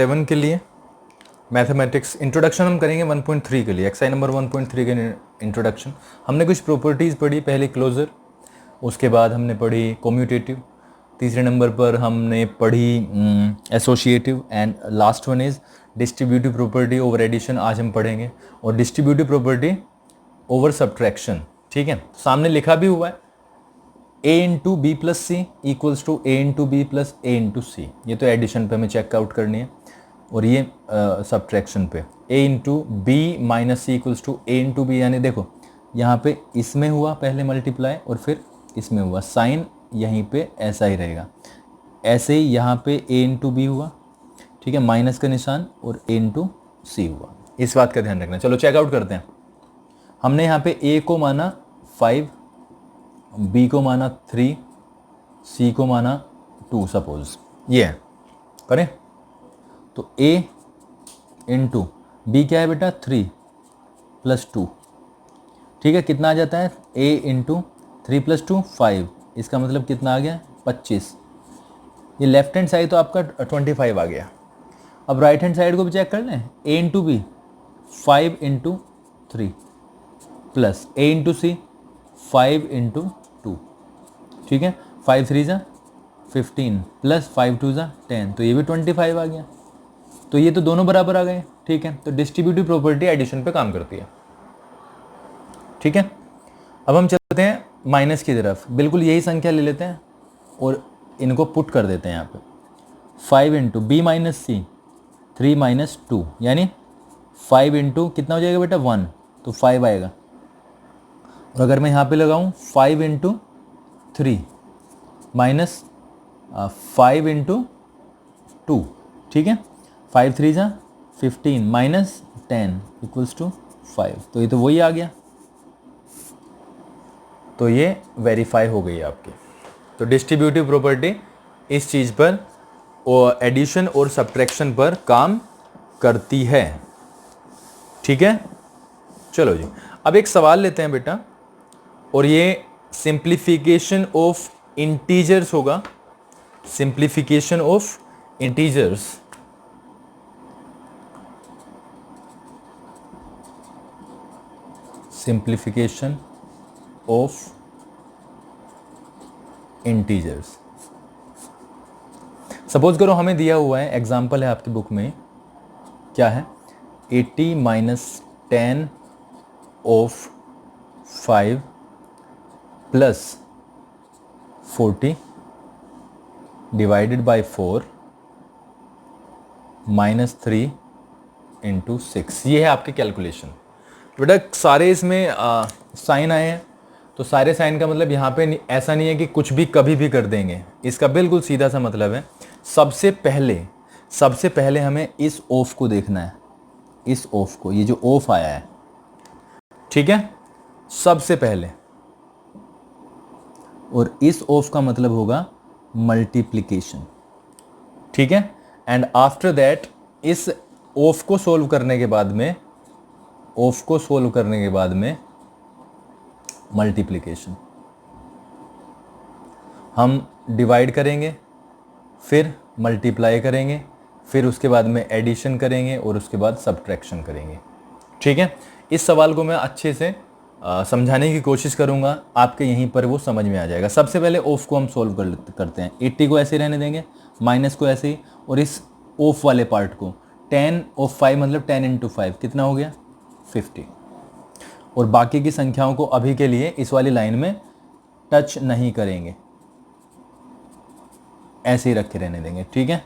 7 के लिए mathematics introduction हम करेंगे 1.3 के लिए, एक्सरसाइज नंबर 1.3 के इंट्रोडक्शन। हमने कुछ प्रॉपर्टीज़ पढ़ी, पहले क्लोजर, उसके बाद हमने पढ़ी कम्यूटेटिव, तीसरे नंबर पर हमने पढ़ी associative, and last one is distributive property over addition आज हम पढ़ेंगे, और डिस्ट्रीब्यूटिव प्रॉपर्टी ओवर सब्ट्रैक्शन। ठीक है, सामने लिखा भी हुआ है a into B plus C equals to a into B plus a into C. ये तो एडिशन पे हमें चेकआउट करनी है, और ये सब्ट्रैक्शन पे a into B minus C equals to a into B, यानी देखो यहाँ पे इसमें हुआ पहले मल्टीप्लाई और फिर इसमें हुआ, साइन यहीं पे ऐसा ही रहेगा। ऐसे ही यहाँ पे a इंटू बी हुआ, ठीक है, माइनस का निशान, और a इंटू सी हुआ। इस बात का ध्यान रखना। चलो चेकआउट करते हैं। हमने यहाँ पे a को माना 5, b को माना 3, c को माना 2, सपोज ये है, करें तो a इंटू बी क्या है बेटा 3 प्लस 2, ठीक है, कितना आ जाता है a इंटू 3 प्लस 2 5, इसका मतलब कितना आ गया 25। ये लेफ्ट हैंड साइड तो आपका 25 आ गया। अब राइट हैंड साइड को भी चेक कर लें, a into B 5 into 3 plus a into C 5 into 2, ठीक है, 5 3 जा 15 प्लस 5 2 जा 10, तो ये भी 25 आ गया। तो ये तो दोनों बराबर आ गए, ठीक है। तो डिस्ट्रीब्यूटिव प्रॉपर्टी एडिशन पे काम करती है, ठीक है। अब हम चलते हैं माइनस की तरफ, बिल्कुल यही संख्या ले लेते हैं और इनको पुट कर देते हैं यहाँ पे। 5 इंटू बी माइनस सी 3 माइनस 2, यानी 5 इंटू कितना हो जाएगा बेटा 1, तो 5 आएगा। और अगर मैं यहाँ पे लगाऊँ 5 इंटू 3 माइनस 5 इंटू 2, ठीक है, 5 3 जा 15 माइनस 10 इक्वल्स टू 5, तो ये तो वही आ गया। तो ये वेरीफाई हो गई आपकी। तो डिस्ट्रीब्यूटिव प्रॉपर्टी इस चीज़ पर और एडिशन और सब्ट्रैक्शन पर काम करती है, ठीक है। चलो जी, अब एक सवाल लेते हैं बेटा, और ये सिंप्लीफिकेशन ऑफ इंटीजर्स होगा, simplification of integers. Simplification of integers. Suppose करो हमें दिया हुआ है, एग्जाम्पल है आपकी बुक में, क्या है 80 minus 10 of 5 plus 40 divided by 4 minus 3 into 6। ये है आपकी कैलकुलेशन। बेटा सारे इसमें साइन आए हैं, तो सारे साइन का मतलब यहाँ पे ऐसा नहीं है कि कुछ भी कभी भी कर देंगे, इसका बिल्कुल सीधा सा मतलब है सबसे पहले हमें इस ऑफ को देखना है, इस ऑफ को, ये जो ऑफ आया है, ठीक है, सबसे पहले। और इस ऑफ का मतलब होगा मल्टीप्लिकेशन, ठीक है। एंड आफ्टर दैट इस ऑफ को सोल्व करने के बाद में मल्टीप्लिकेशन, हम डिवाइड करेंगे, फिर मल्टीप्लाई करेंगे, फिर उसके बाद में एडिशन करेंगे, और उसके बाद सब्ट्रैक्शन करेंगे, ठीक है। इस सवाल को मैं अच्छे से समझाने की कोशिश करूंगा, आपके यहीं पर वो समझ में आ जाएगा। सबसे पहले ऑफ को हम सोल्व करते हैं। 80 को ऐसे रहने देंगे, माइनस को ऐसे ही, और इस ऑफ वाले पार्ट को 10 ऑफ 5 मतलब 10 इंटू 5 कितना हो गया 50। और बाकी की संख्याओं को अभी के लिए इस वाली लाइन में टच नहीं करेंगे, ऐसे ही रखे रहने देंगे, ठीक है।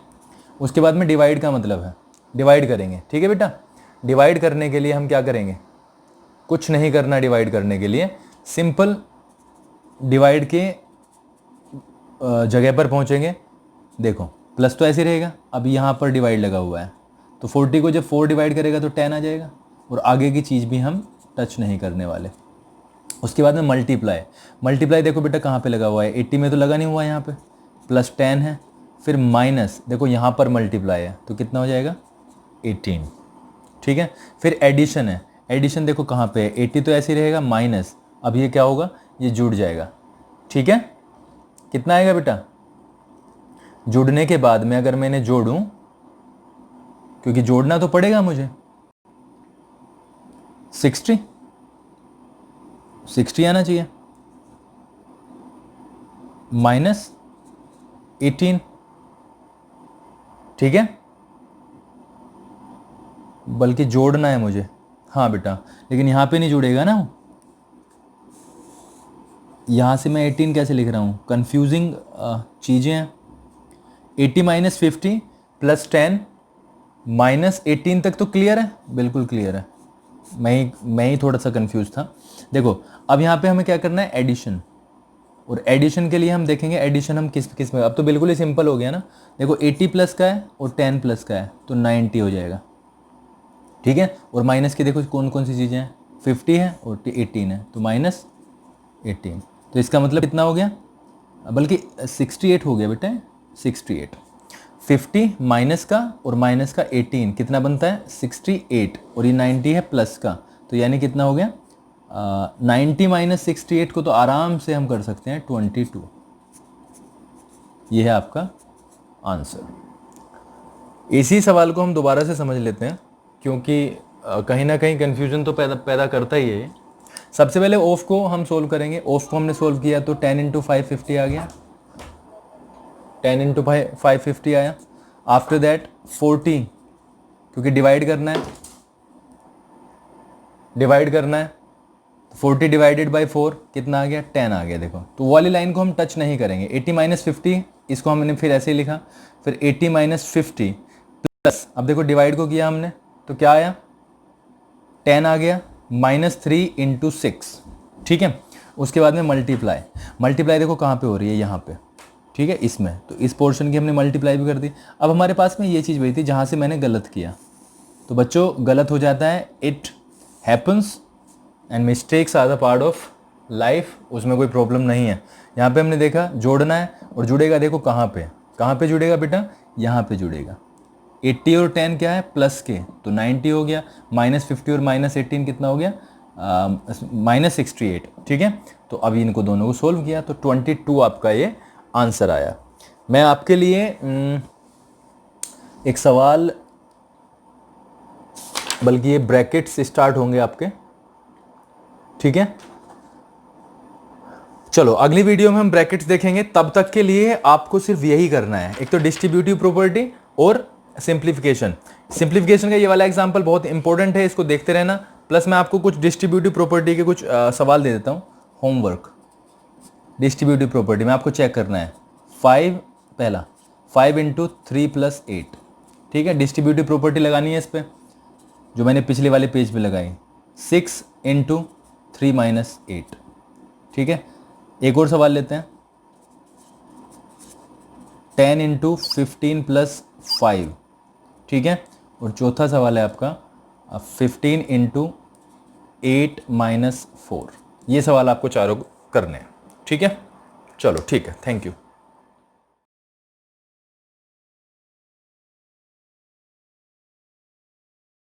उसके बाद में डिवाइड का मतलब है डिवाइड करेंगे, ठीक है बेटा। डिवाइड करने के लिए हम क्या करेंगे, कुछ नहीं करना। डिवाइड करने के लिए सिंपल डिवाइड के जगह पर पहुंचेंगे, देखो प्लस तो ऐसे रहेगा, अब यहाँ पर डिवाइड लगा हुआ है, तो 40 को जब 4 डिवाइड करेगा तो 10 आ जाएगा, और आगे की चीज़ भी हम टच नहीं करने वाले। उसके बाद में मल्टीप्लाई देखो बेटा कहाँ पे लगा हुआ है, 80 में तो लगा नहीं हुआ है, यहाँ पे प्लस 10 है, फिर माइनस देखो यहाँ पर मल्टीप्लाई है, तो कितना हो जाएगा 18, ठीक है। फिर एडिशन है, एडिशन देखो कहाँ पे है, 80 तो ऐसे ही रहेगा, माइनस, अब ये क्या होगा, ये जुड़ जाएगा, ठीक है। कितना आएगा बेटा, जुड़ने के बाद में अगर मैंने जोड़ूं क्योंकि जोड़ना तो पड़ेगा मुझे। 60 आना चाहिए, -18, ठीक है, बल्कि जोड़ना है मुझे। हाँ बेटा, लेकिन यहाँ पे नहीं जुड़ेगा ना, यहाँ से मैं 18 कैसे लिख रहा हूँ, कंफ्यूजिंग चीज़ें हैं। 80 - 50 + 10 -18 तक तो क्लियर है, बिल्कुल क्लियर है। मैं ही थोड़ा सा कंफ्यूज था। देखो अब यहाँ पे हमें क्या करना है, एडिशन, और एडिशन के लिए हम देखेंगे एडिशन हम किस में, अब तो बिल्कुल ही सिंपल हो गया ना। देखो 80 प्लस का है और 10 प्लस का है तो 90 हो जाएगा, ठीक है। और माइनस की देखो कौन कौन सी चीज़ें हैं, 50 है और 18 है तो -18, तो इसका मतलब कितना हो गया, बल्कि 68 हो गया बेटा, 68। 50 माइनस का और माइनस का 18 कितना बनता है, 68, और ये 90 है प्लस का, तो यानी कितना हो गया, 90 - 68 को तो आराम से हम कर सकते हैं 22। ये है आपका आंसर। इसी सवाल को हम दोबारा से समझ लेते हैं, क्योंकि कहीं ना कहीं कन्फ्यूजन तो पैदा करता ही है। सबसे पहले ऑफ को हम सोल्व करेंगे। ऑफ को हमने सोल्व किया तो 10 × 550 आ गया, 10 × 550 आया। आफ्टर दैट 40, क्योंकि डिवाइड करना है, 40 डिवाइडेड बाई 4 कितना आ गया, 10 आ गया। देखो तो वो वाली लाइन को हम टच नहीं करेंगे। 80 - 50 इसको हमने फिर ऐसे ही लिखा, फिर 80 - 50 प्लस, अब देखो डिवाइड को किया हमने तो क्या आया, 10 आ गया, -3 × 6, ठीक है। उसके बाद में मल्टीप्लाई देखो कहाँ पे हो रही है, यहाँ पे, ठीक है, इसमें, तो इस पोर्शन की हमने मल्टीप्लाई भी कर दी। अब हमारे पास में ये चीज़ बची थी जहाँ से मैंने गलत किया, तो बच्चों गलत हो जाता है, it happens and mistakes are the part of life, उसमें कोई प्रॉब्लम नहीं है। यहाँ पे हमने देखा जोड़ना है, और जुड़ेगा देखो कहाँ पे जुड़ेगा बेटा, यहाँ पे जुड़ेगा। 80 और 10 क्या है, प्लस के, तो 90 हो गया, -50 और -18 कितना हो गया, -68, ठीक है। तो अभी इनको दोनों को सोल्व किया तो 22 आपका ये आंसर आया। मैं आपके लिए एक सवाल, बल्कि ये ब्रैकेट से स्टार्ट होंगे आपके, ठीक है। चलो अगली वीडियो में हम ब्रैकेट्स देखेंगे, तब तक के लिए आपको सिर्फ यही करना है, एक तो डिस्ट्रीब्यूटिव प्रॉपर्टी और सिंप्लीफिकेशन का ये वाला एग्जांपल बहुत इंपॉर्टेंट है, इसको देखते रहना। प्लस मैं आपको कुछ डिस्ट्रीब्यूटिव प्रॉपर्टी के कुछ सवाल दे देता हूँ, होमवर्क। डिस्ट्रीब्यूटिव प्रॉपर्टी में आपको चेक करना है, 5 × 3 + 8, ठीक है। डिस्ट्रीब्यूटिव प्रॉपर्टी लगानी है इस पर, जो मैंने पिछले वाले पेज पे लगाई, 6 × 3 - 8, ठीक है। एक और सवाल लेते हैं, 10 × 15 + 5, ठीक है। और चौथा सवाल है आपका 15 × 8 - 4। ये सवाल आपको चारों करने हैं, ठीक है। चलो ठीक है, थैंक यू।